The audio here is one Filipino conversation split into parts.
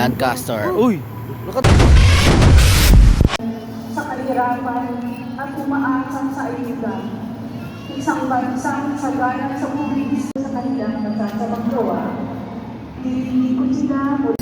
Lancaster. Uy! Sa kahirapan at umaasang sa ayuda. Isang bansang saganap sa publis sa kanilang nagsasabang gawa. Dilinig ko sila mula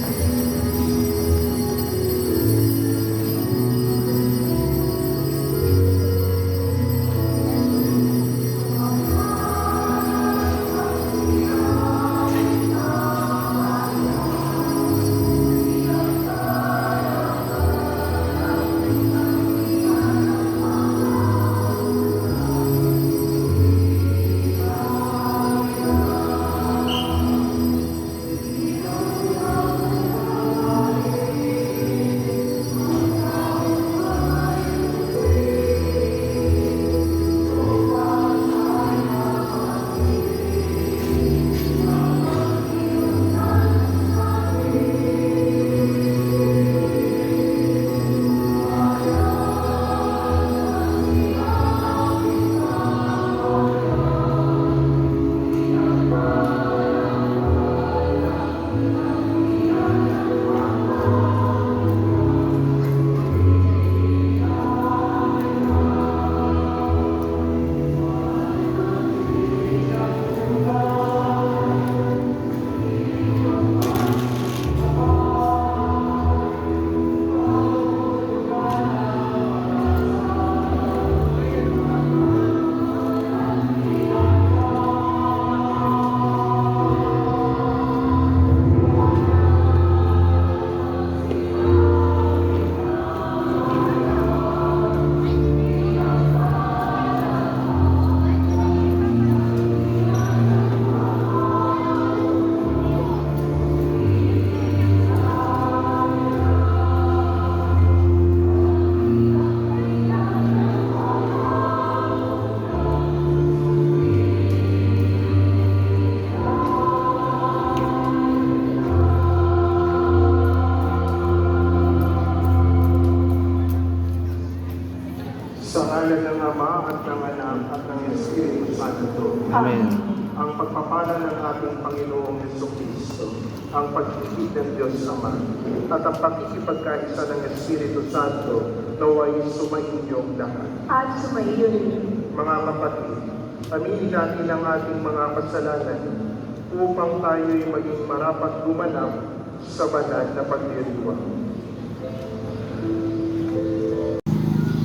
sa ngalan ng Ama at ng Anak at ng Espiritu Santo. Amen. Ang pagpapala ng ating Panginoong Jesucristo, ang pag-ibig ng Diyos Ama, at ang pakikipagkaisa ng Espiritu Santo naway sumainyong lahat. at sumaiyo rin. Mga kapatid, aminin natin ang ating mga kasalanan upang tayo'y maging marapat gumanap sa banal na pagdiriwang.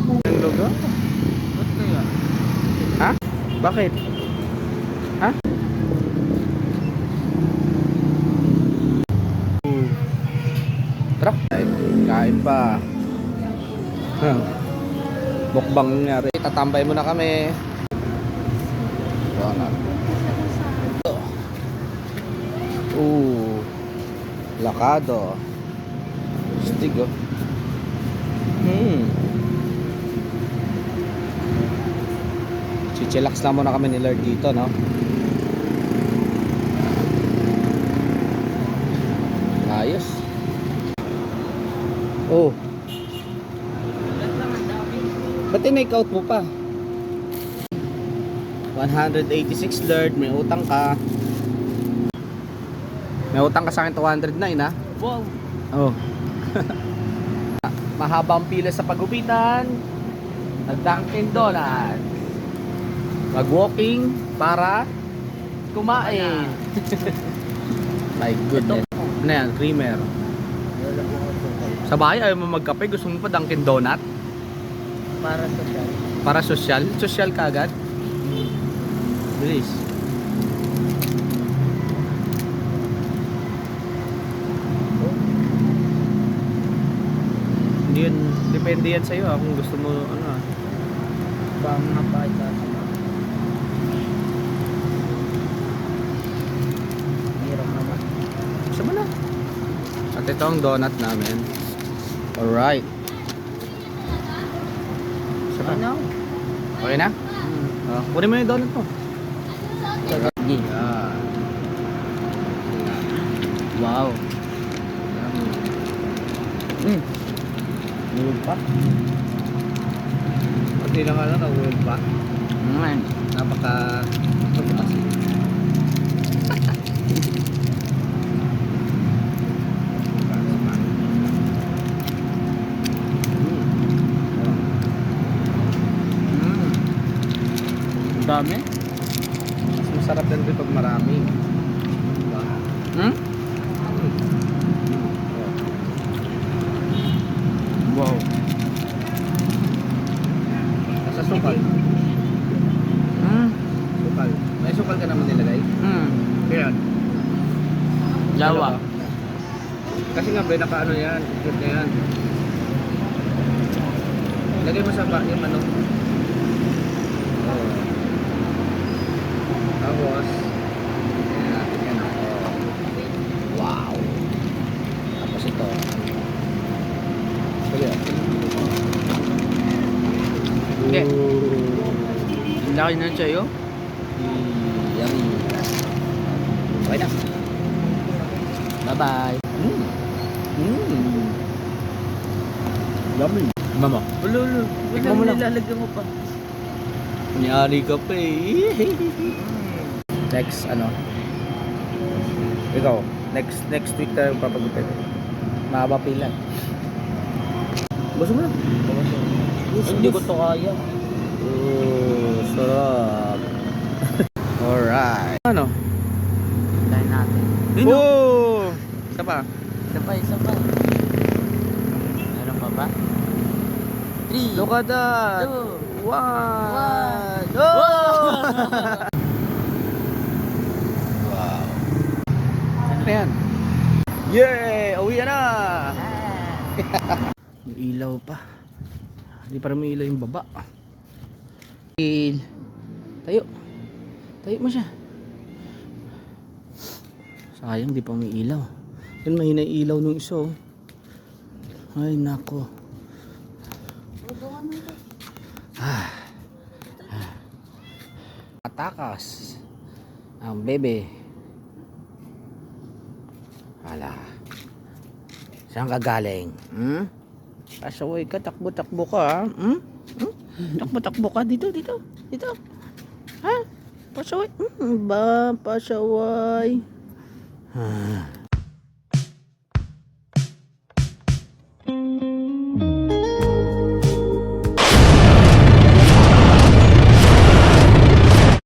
Ang logo? Ba't kaya? Ha? Bakit? Ha? Tara. Kain pa. Mukbang nangyari. Tatambay muna kami. Lakado. Stig oh. Chillax na muna kami ni Lord dito, no? Ayos. Oh. Ba't tinake out mo pa? 186 Lord, may utang ka. May utang ka sa akin 209, ha? Wow! Oh. Mahabang pila sa pagupitan. Nag-Dunkin Donuts. Mag-walking para kumain. My goodness. Ano yan? Creamer. Sa bahay ayaw mo magkape. Gusto mo pa Dunkin Donut? Para sa siya. Para social? Social ka agad? Bilis. Hindi yun. Depende yan sa'yo kung gusto mo ano. Bang napakita sa mga. Hirap naman. Gusto mo na. At ito ang donut namin. Alright. Ano? Okay na? Kunin mo yung donut mo. Sige. Yan. Wow. Nulog pa? Pati na nga lang, nag-world pa. Napaka... Dami. Mas masarap yan rin pag marami. Diba? Hmm? Wow. Sa sukal. Hmm. Sukal. May sukal ka naman nilagay? Hmm. Kaya. Jawa. Kasi nga, bay, naka ano yan. Ikot na yan. Lagay mo sa yung ano. Oh. Tapos, yan natin yan. Oh. Wow. Tapos ito. Sige. Okay. Ang laki na sa'yo. Yummy. Okay na. Bye-bye. Yummy. Mama. Ulo. Tikman mo lang. Nilalagyan mo pa. Nyari ka pa eh. Next, ano? Ikaw, next week tayo papagupit. Mahaba pila. Gusto mo na? Hindi ko to kaya. Oh, sarap. Alright. Ano? Hintayin natin. Oh! Isa pa. Isa pa. Meron pa ba? 3, Look at that. 2, 1. 1. Oh! Wow. Ano yan? Yay! Uwi na! May ilaw pa. Hindi pa rin may ilaw yung baba. Tayo. Tayo mo siya. Sayang, di pa may ilaw. Yan, mahina yung ilaw nung isa. Oh. Ay, nako. Atakas. Ang bebe. Hala. Saan ka galing? Pasaway ka, takbo-takbo ka, ha? Takbo-takbo ka dito. Ha? Pasaway? Pasaway.